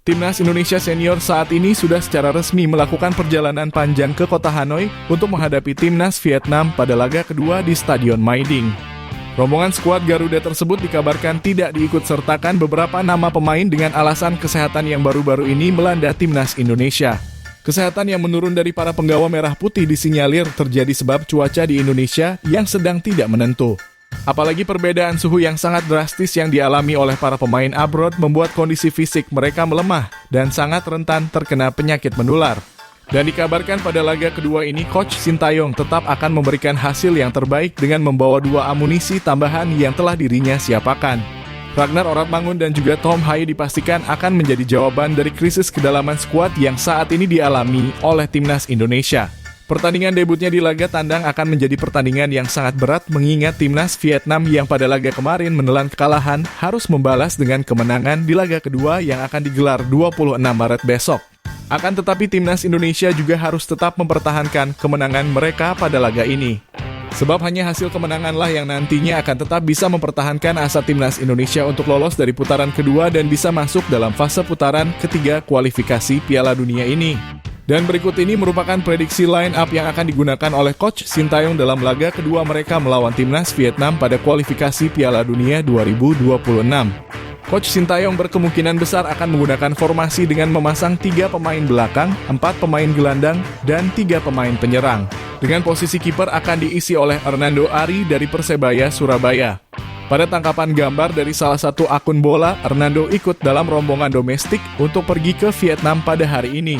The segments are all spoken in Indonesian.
Timnas Indonesia Senior saat ini sudah secara resmi melakukan perjalanan panjang ke kota Hanoi untuk menghadapi Timnas Vietnam pada laga kedua di Stadion Mai Ding. Rombongan skuad Garuda tersebut dikabarkan tidak diikutsertakan beberapa nama pemain dengan alasan kesehatan yang baru-baru ini melanda Timnas Indonesia. Kesehatan yang menurun dari para penggawa merah putih disinyalir terjadi sebab cuaca di Indonesia yang sedang tidak menentu. Apalagi perbedaan suhu yang sangat drastis yang dialami oleh para pemain abroad membuat kondisi fisik mereka melemah dan sangat rentan terkena penyakit menular. Dan dikabarkan pada laga kedua ini Coach Sintayong tetap akan memberikan hasil yang terbaik dengan membawa 2 amunisi tambahan yang telah dirinya siapakan. Ragnar Oratmangun dan juga Tom Haye dipastikan akan menjadi jawaban dari krisis kedalaman skuad yang saat ini dialami oleh Timnas Indonesia. Pertandingan debutnya di laga tandang akan menjadi pertandingan yang sangat berat mengingat Timnas Vietnam yang pada laga kemarin menelan kekalahan harus membalas dengan kemenangan di laga kedua yang akan digelar 26 Maret besok. Akan tetapi Timnas Indonesia juga harus tetap mempertahankan kemenangan mereka pada laga ini. Sebab hanya hasil kemenanganlah yang nantinya akan tetap bisa mempertahankan asa Timnas Indonesia untuk lolos dari putaran kedua dan bisa masuk dalam fase putaran ketiga kualifikasi Piala Dunia ini. Dan berikut ini merupakan prediksi line up yang akan digunakan oleh Coach Sintayong dalam laga kedua mereka melawan Timnas Vietnam pada kualifikasi Piala Dunia 2026. Coach Sintayong berkemungkinan besar akan menggunakan formasi dengan memasang 3 pemain belakang, 4 pemain gelandang, dan 3 pemain penyerang. Dengan posisi kiper akan diisi oleh Hernando Ari dari Persebaya Surabaya. Pada tangkapan gambar dari salah satu akun bola, Hernando ikut dalam rombongan domestik untuk pergi ke Vietnam pada hari ini.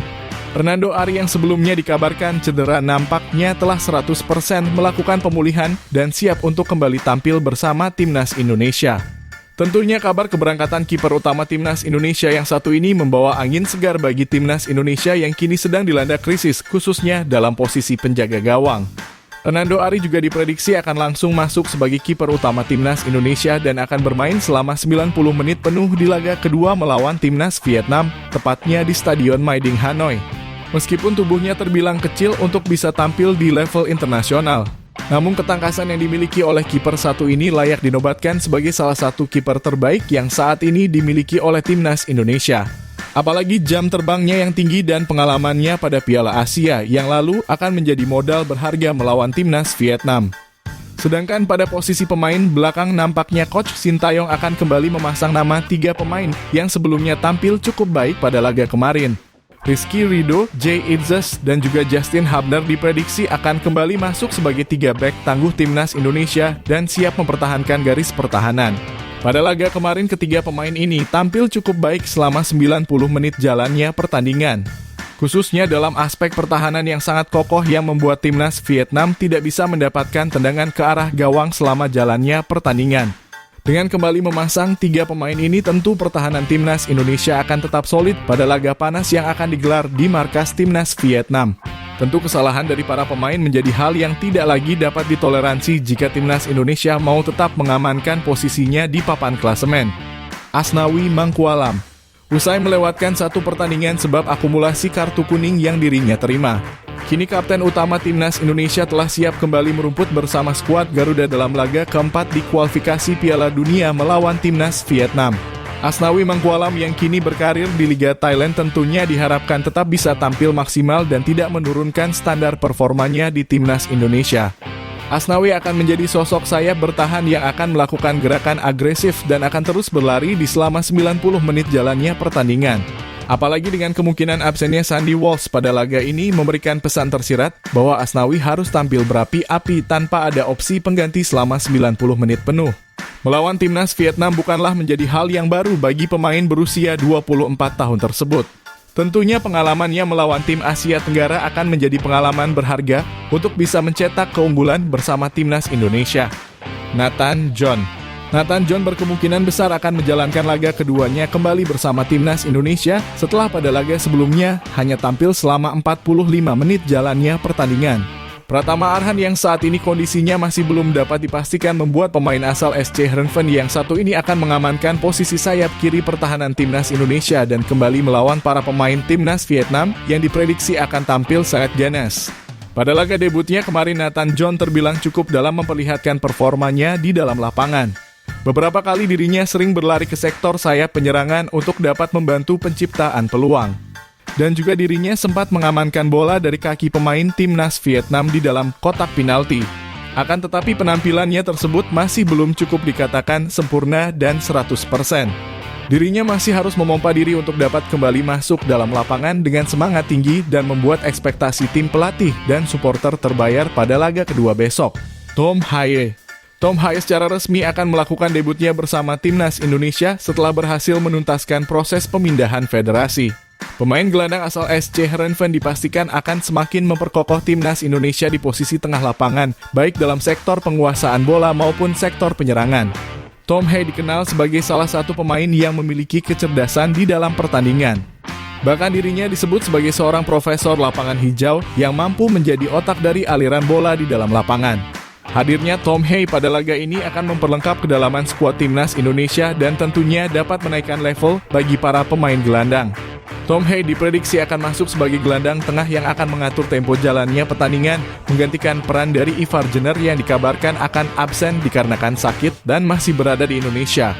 Hernando Ari yang sebelumnya dikabarkan cedera nampaknya telah 100% melakukan pemulihan dan siap untuk kembali tampil bersama Timnas Indonesia. Tentunya kabar keberangkatan kiper utama Timnas Indonesia yang satu ini membawa angin segar bagi Timnas Indonesia yang kini sedang dilanda krisis, khususnya dalam posisi penjaga gawang. Hernando Ari juga diprediksi akan langsung masuk sebagai kiper utama Timnas Indonesia dan akan bermain selama 90 menit penuh di laga kedua melawan Timnas Vietnam, tepatnya di Stadion Mai Ding Hanoi. Meskipun tubuhnya terbilang kecil untuk bisa tampil di level internasional, namun ketangkasan yang dimiliki oleh kiper satu ini layak dinobatkan sebagai salah satu kiper terbaik yang saat ini dimiliki oleh Timnas Indonesia. Apalagi jam terbangnya yang tinggi dan pengalamannya pada Piala Asia yang lalu akan menjadi modal berharga melawan Timnas Vietnam. Sedangkan pada posisi pemain belakang nampaknya Coach Sintayong akan kembali memasang nama 3 pemain yang sebelumnya tampil cukup baik pada laga kemarin. Rizky Ridho, Jay Itzes, dan juga Justin Hubner diprediksi akan kembali masuk sebagai 3 bek tangguh Timnas Indonesia dan siap mempertahankan garis pertahanan. Pada laga kemarin ketiga pemain ini tampil cukup baik selama 90 menit jalannya pertandingan. Khususnya dalam aspek pertahanan yang sangat kokoh yang membuat Timnas Vietnam tidak bisa mendapatkan tendangan ke arah gawang selama jalannya pertandingan. Dengan kembali memasang 3 pemain ini, tentu pertahanan Timnas Indonesia akan tetap solid pada laga panas yang akan digelar di markas Timnas Vietnam. Tentu kesalahan dari para pemain menjadi hal yang tidak lagi dapat ditoleransi jika Timnas Indonesia mau tetap mengamankan posisinya di papan klasemen. Asnawi Mangkualam. Usai melewatkan satu pertandingan sebab akumulasi kartu kuning yang dirinya terima, kini Kapten utama Timnas Indonesia telah siap kembali merumput bersama skuad Garuda dalam laga keempat di kualifikasi Piala Dunia melawan Timnas Vietnam. Asnawi Mangkualam yang kini berkarir di Liga Thailand tentunya diharapkan tetap bisa tampil maksimal dan tidak menurunkan standar performanya di Timnas Indonesia. Asnawi akan menjadi sosok sayap bertahan yang akan melakukan gerakan agresif dan akan terus berlari di selama 90 menit jalannya pertandingan. Apalagi dengan kemungkinan absennya Sandy Walsh pada laga ini memberikan pesan tersirat bahwa Asnawi harus tampil berapi-api tanpa ada opsi pengganti selama 90 menit penuh. Melawan Timnas Vietnam bukanlah menjadi hal yang baru bagi pemain berusia 24 tahun tersebut. Tentunya pengalamannya melawan tim Asia Tenggara akan menjadi pengalaman berharga untuk bisa mencetak keunggulan bersama Timnas Indonesia. Nathan John berkemungkinan besar akan menjalankan laga keduanya kembali bersama Timnas Indonesia setelah pada laga sebelumnya hanya tampil selama 45 menit jalannya pertandingan. Pratama Arhan yang saat ini kondisinya masih belum dapat dipastikan membuat pemain asal SC Heerenveen yang satu ini akan mengamankan posisi sayap kiri pertahanan Timnas Indonesia dan kembali melawan para pemain Timnas Vietnam yang diprediksi akan tampil sangat ganas. Pada laga debutnya kemarin Nathan John terbilang cukup dalam memperlihatkan performanya di dalam lapangan. Beberapa kali dirinya sering berlari ke sektor sayap penyerangan untuk dapat membantu penciptaan peluang. Dan juga dirinya sempat mengamankan bola dari kaki pemain timnas Vietnam di dalam kotak penalti. Akan tetapi penampilannya tersebut masih belum cukup dikatakan sempurna dan 100%. Dirinya masih harus memompa diri untuk dapat kembali masuk dalam lapangan dengan semangat tinggi dan membuat ekspektasi tim pelatih dan supporter terbayar pada laga kedua besok. Tom Haye secara resmi akan melakukan debutnya bersama timnas Indonesia setelah berhasil menuntaskan proses pemindahan federasi. Pemain gelandang asal SC Heerenveen dipastikan akan semakin memperkokoh timnas Indonesia di posisi tengah lapangan, baik dalam sektor penguasaan bola maupun sektor penyerangan. Tom Haye dikenal sebagai salah satu pemain yang memiliki kecerdasan di dalam pertandingan. Bahkan dirinya disebut sebagai seorang profesor lapangan hijau yang mampu menjadi otak dari aliran bola di dalam lapangan. Hadirnya Tom Haye pada laga ini akan memperlengkap kedalaman skuad timnas Indonesia dan tentunya dapat menaikkan level bagi para pemain gelandang. Tom Haye diprediksi akan masuk sebagai gelandang tengah yang akan mengatur tempo jalannya pertandingan, menggantikan peran dari Ivar Jenner yang dikabarkan akan absen dikarenakan sakit dan masih berada di Indonesia.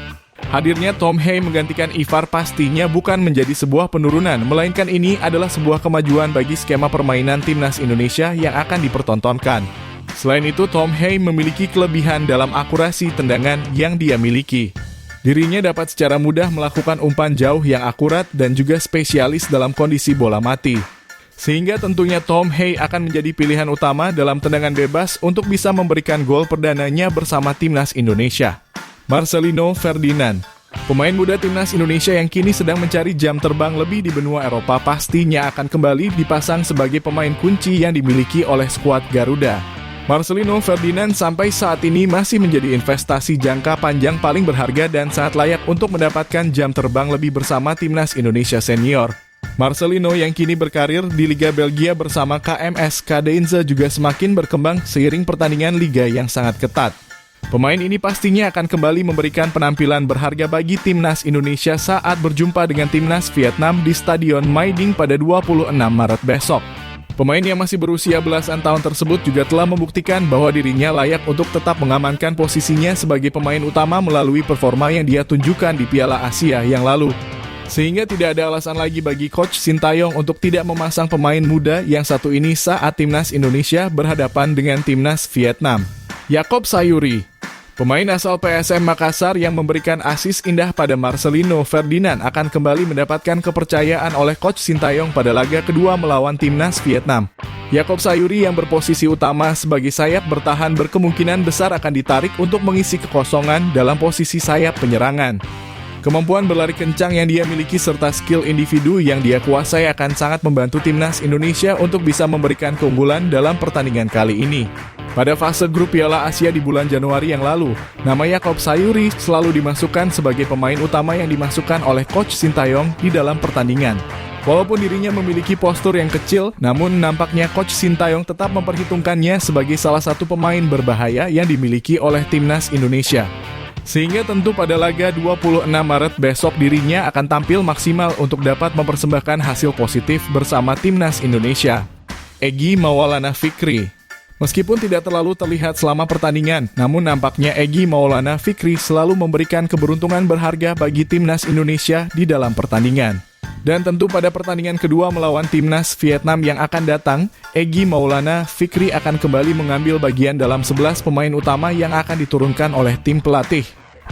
Hadirnya Tom Haye menggantikan Ivar pastinya bukan menjadi sebuah penurunan, melainkan ini adalah sebuah kemajuan bagi skema permainan timnas Indonesia yang akan dipertontonkan. Selain itu, Tom Haye memiliki kelebihan dalam akurasi tendangan yang dia miliki. Dirinya dapat secara mudah melakukan umpan jauh yang akurat dan juga spesialis dalam kondisi bola mati. Sehingga tentunya Tom Haye akan menjadi pilihan utama dalam tendangan bebas untuk bisa memberikan gol perdananya bersama timnas Indonesia. Marcelino Ferdinand, pemain muda timnas Indonesia yang kini sedang mencari jam terbang lebih di benua Eropa, pastinya akan kembali dipasang sebagai pemain kunci yang dimiliki oleh skuad Garuda. Marcelino Ferdinand sampai saat ini masih menjadi investasi jangka panjang paling berharga dan sangat layak untuk mendapatkan jam terbang lebih bersama timnas Indonesia senior. Marcelino yang kini berkarir di Liga Belgia bersama KMS Kadeinze juga semakin berkembang seiring pertandingan liga yang sangat ketat. Pemain ini pastinya akan kembali memberikan penampilan berharga bagi timnas Indonesia saat berjumpa dengan timnas Vietnam di Stadion Mai Ding pada 26 Maret besok. Pemain yang masih berusia belasan tahun tersebut juga telah membuktikan bahwa dirinya layak untuk tetap mengamankan posisinya sebagai pemain utama melalui performa yang dia tunjukkan di Piala Asia yang lalu. Sehingga tidak ada alasan lagi bagi Coach Sintayong untuk tidak memasang pemain muda yang satu ini saat timnas Indonesia berhadapan dengan timnas Vietnam. Jakob Sayuri, pemain asal PSM Makassar yang memberikan asis indah pada Marcelino Ferdinand akan kembali mendapatkan kepercayaan oleh Coach Sintayong pada laga kedua melawan timnas Vietnam. Jakob Sayuri yang berposisi utama sebagai sayap bertahan berkemungkinan besar akan ditarik untuk mengisi kekosongan dalam posisi sayap penyerangan. Kemampuan berlari kencang yang dia miliki serta skill individu yang dia kuasai akan sangat membantu timnas Indonesia untuk bisa memberikan keunggulan dalam pertandingan kali ini. Pada fase grup Piala Asia di bulan Januari yang lalu, nama Jakob Sayuri selalu dimasukkan sebagai pemain utama yang dimasukkan oleh Coach Sintayong di dalam pertandingan. Walaupun dirinya memiliki postur yang kecil, namun nampaknya Coach Sintayong tetap memperhitungkannya sebagai salah satu pemain berbahaya yang dimiliki oleh timnas Indonesia. Sehingga tentu pada laga 26 Maret besok dirinya akan tampil maksimal untuk dapat mempersembahkan hasil positif bersama timnas Indonesia. Egy Maulana Fikri. Meskipun tidak terlalu terlihat selama pertandingan, namun nampaknya Egy Maulana Fikri selalu memberikan keberuntungan berharga bagi timnas Indonesia di dalam pertandingan. Dan tentu pada pertandingan kedua melawan timnas Vietnam yang akan datang, Egy Maulana Fikri akan kembali mengambil bagian dalam 11 pemain utama yang akan diturunkan oleh tim pelatih.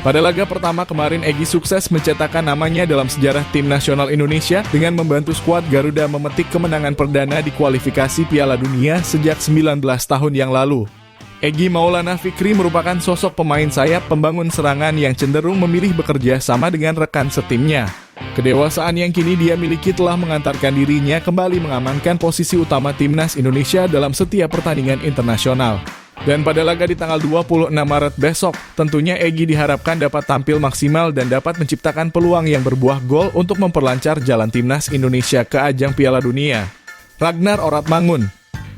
Pada laga pertama kemarin, Egy sukses mencetakkan namanya dalam sejarah tim nasional Indonesia dengan membantu skuad Garuda memetik kemenangan perdana di kualifikasi Piala Dunia sejak 19 tahun yang lalu. Egy Maulana Fikri merupakan sosok pemain sayap pembangun serangan yang cenderung memilih bekerja sama dengan rekan setimnya. Kedewasaan yang kini dia miliki telah mengantarkan dirinya kembali mengamankan posisi utama timnas Indonesia dalam setiap pertandingan internasional. Dan pada laga di tanggal 26 Maret besok, tentunya Egy diharapkan dapat tampil maksimal dan dapat menciptakan peluang yang berbuah gol untuk memperlancar jalan timnas Indonesia ke ajang Piala Dunia. Ragnar Oratmangun.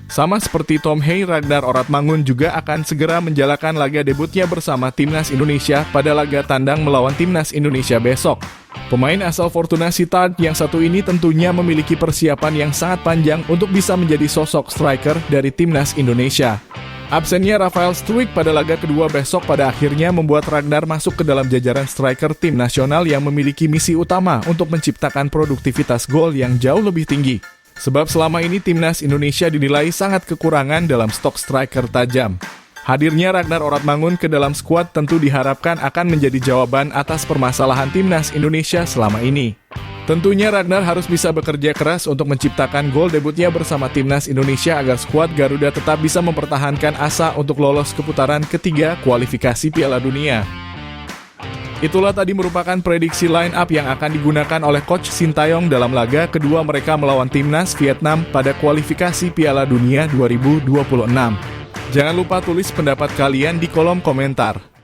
Sama seperti Tom Haye, Ragnar Oratmangun juga akan segera menjalankan laga debutnya bersama timnas Indonesia pada laga tandang melawan timnas Indonesia besok. Pemain asal Fortuna Sittard yang satu ini tentunya memiliki persiapan yang sangat panjang untuk bisa menjadi sosok striker dari timnas Indonesia. Absennya Rafael Struijk pada laga kedua besok pada akhirnya membuat Ragnar masuk ke dalam jajaran striker tim nasional yang memiliki misi utama untuk menciptakan produktivitas gol yang jauh lebih tinggi. Sebab selama ini timnas Indonesia dinilai sangat kekurangan dalam stok striker tajam. Hadirnya Ragnar Oratmangun ke dalam skuad tentu diharapkan akan menjadi jawaban atas permasalahan timnas Indonesia selama ini. Tentunya Ragnar harus bisa bekerja keras untuk menciptakan gol debutnya bersama timnas Indonesia agar skuad Garuda tetap bisa mempertahankan asa untuk lolos ke putaran ketiga kualifikasi Piala Dunia. Itulah tadi merupakan prediksi line up yang akan digunakan oleh Coach Sintayong dalam laga kedua mereka melawan timnas Vietnam pada kualifikasi Piala Dunia 2026. Jangan lupa tulis pendapat kalian di kolom komentar.